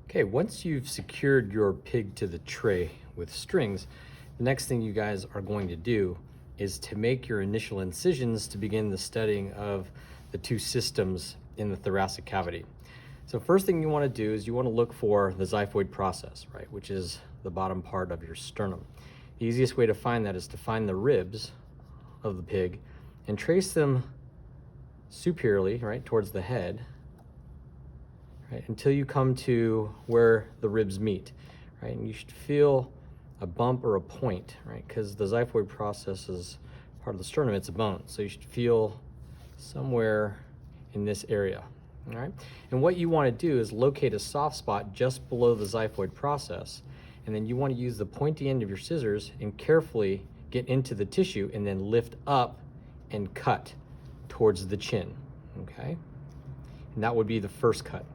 Okay, once you've secured your pig to the tray with strings, the next thing you guys are going to do is to make your initial incisions to begin the studying of the two systems in the thoracic cavity. So first thing you want to do is you want to look for the xiphoid process, right, which is the bottom part of your sternum. The easiest way to find that is to find the ribs of the pig and trace them superiorly, right, towards the head, right, until you come to where the ribs meet, right? And you should feel a bump or a point, right? Because the xiphoid process is part of the sternum, it's a bone. So you should feel somewhere in this area, all right? And what you want to do is locate a soft spot just below the xiphoid process. And then you want to use the pointy end of your scissors and carefully get into the tissue and then lift up and cut towards the chin, okay? And that would be the first cut.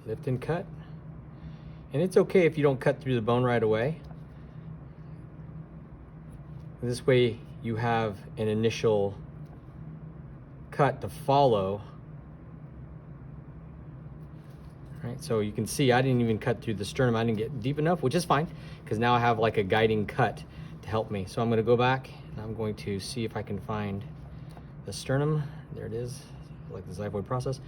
Lift and cut. And it's okay if you don't cut through the bone right away. This way you have an initial cut to follow. Right, so you can see I didn't even cut through the sternum. I didn't get deep enough, which is fine, because now I have like a guiding cut to help me. So I'm going to go back and I'm going to see if I can find the sternum. There it is, like the xiphoid process.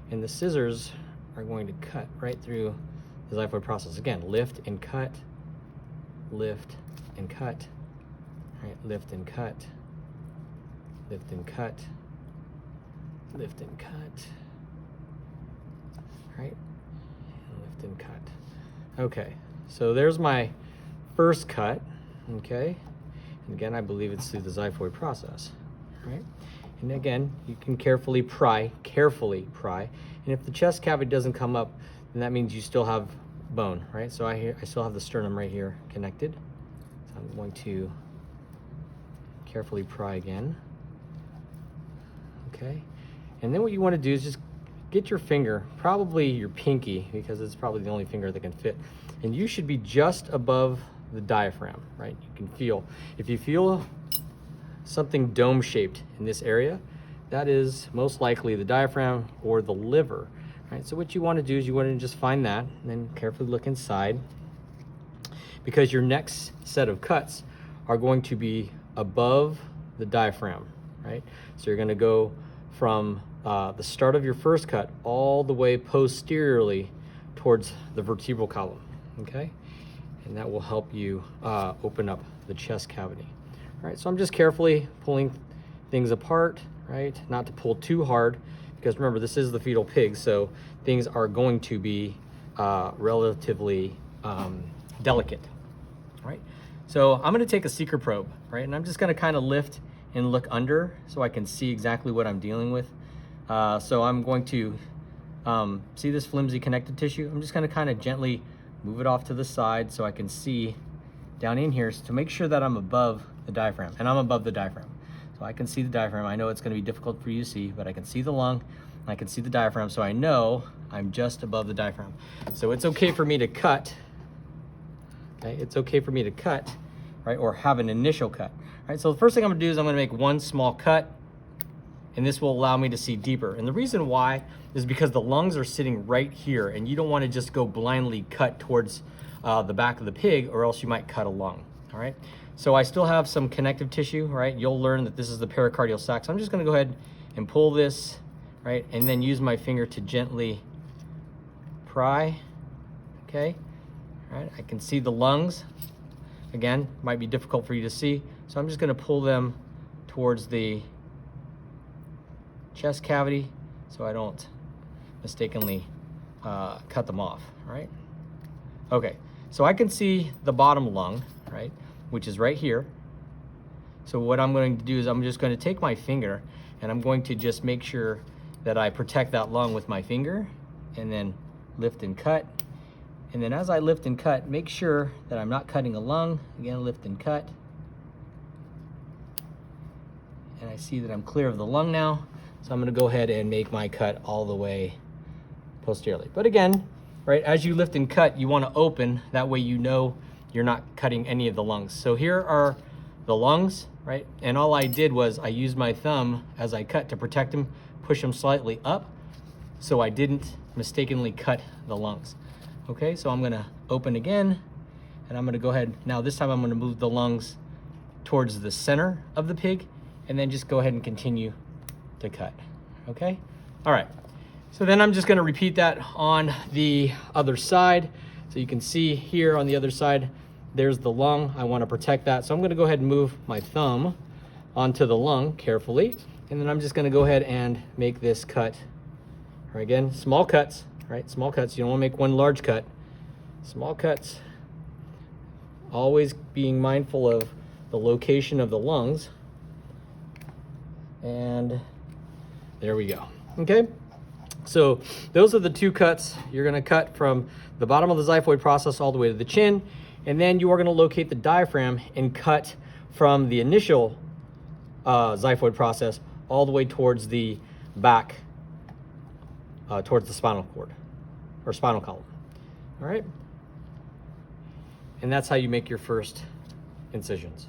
And the scissors are going to cut right through the xiphoid process. Again, lift and cut, lift and cut, right? Lift and cut, lift and cut, lift and cut, right? And lift and cut. Okay, so there's my first cut, okay? And again, I believe it's through the xiphoid process, right? And again, you can carefully pry. And if the chest cavity doesn't come up, then that means you still have bone, right? So I still have the sternum right here connected. So I'm going to carefully pry again. Okay. And then what you want to do is just get your finger, probably your pinky, because it's probably the only finger that can fit. And you should be just above the diaphragm, right? You can feel, if you feel something dome-shaped in this area, that is most likely the diaphragm or the liver, right? So what you want to do is you want to just find that and then carefully look inside, because your next set of cuts are going to be above the diaphragm, right? So you're going to go from the start of your first cut all the way posteriorly towards the vertebral column, okay? And that will help you open up the chest cavity. All right, so I'm just carefully pulling things apart, right? Not to pull too hard, because remember, this is the fetal pig, so things are going to be relatively delicate, right? So I'm gonna take a seeker probe, right? And I'm just gonna kind of lift and look under so I can see exactly what I'm dealing with. So I'm going to see this flimsy connective tissue. I'm just gonna kind of gently move it off to the side so I can see down in here to make sure that I'm above the diaphragm, and I'm above the diaphragm. So I can see the diaphragm. I know it's going to be difficult for you to see, but I can see the lung, and I can see the diaphragm, so I know I'm just above the diaphragm. So it's okay for me to cut, okay? It's okay for me to cut, right, or have an initial cut, right? So the first thing I'm going to do is I'm going to make one small cut, and this will allow me to see deeper. And the reason why is because the lungs are sitting right here, and you don't want to just go blindly cut towards the back of the pig, or else you might cut a lung, all right? So I still have some connective tissue, right? You'll learn that this is the pericardial sac. So I'm just gonna go ahead and pull this, right? And then use my finger to gently pry, okay? All right, I can see the lungs. Again, might be difficult for you to see. So I'm just gonna pull them towards the chest cavity so I don't mistakenly cut them off, all right? Okay, so I can see the bottom lung, right, which is right here. So what I'm going to do is I'm just going to take my finger and I'm going to just make sure that I protect that lung with my finger, and then lift and cut. And then as I lift and cut, make sure that I'm not cutting a lung. Again, lift and cut. And I see that I'm clear of the lung now. So I'm going to go ahead and make my cut all the way posteriorly. But again, right, as you lift and cut, you want to open. That way you know you're not cutting any of the lungs. So here are the lungs, right? And all I did was I used my thumb as I cut to protect them, push them slightly up, so I didn't mistakenly cut the lungs. Okay, so I'm gonna open again, and I'm gonna go ahead, now this time I'm gonna move the lungs towards the center of the pig, and then just go ahead and continue to cut, okay? All right, so then I'm just gonna repeat that on the other side. So you can see here on the other side, there's the lung. I wanna protect that. So I'm gonna go ahead and move my thumb onto the lung carefully, and then I'm just gonna go ahead and make this cut. All right, again, small cuts, right? Small cuts, you don't wanna make one large cut. Small cuts, always being mindful of the location of the lungs. And there we go, okay? So those are the two cuts. You're gonna cut from the bottom of the xiphoid process all the way to the chin, and then you are gonna locate the diaphragm and cut from the initial xiphoid process all the way towards the back, towards the spinal cord, or spinal column, all right? And that's how you make your first incisions.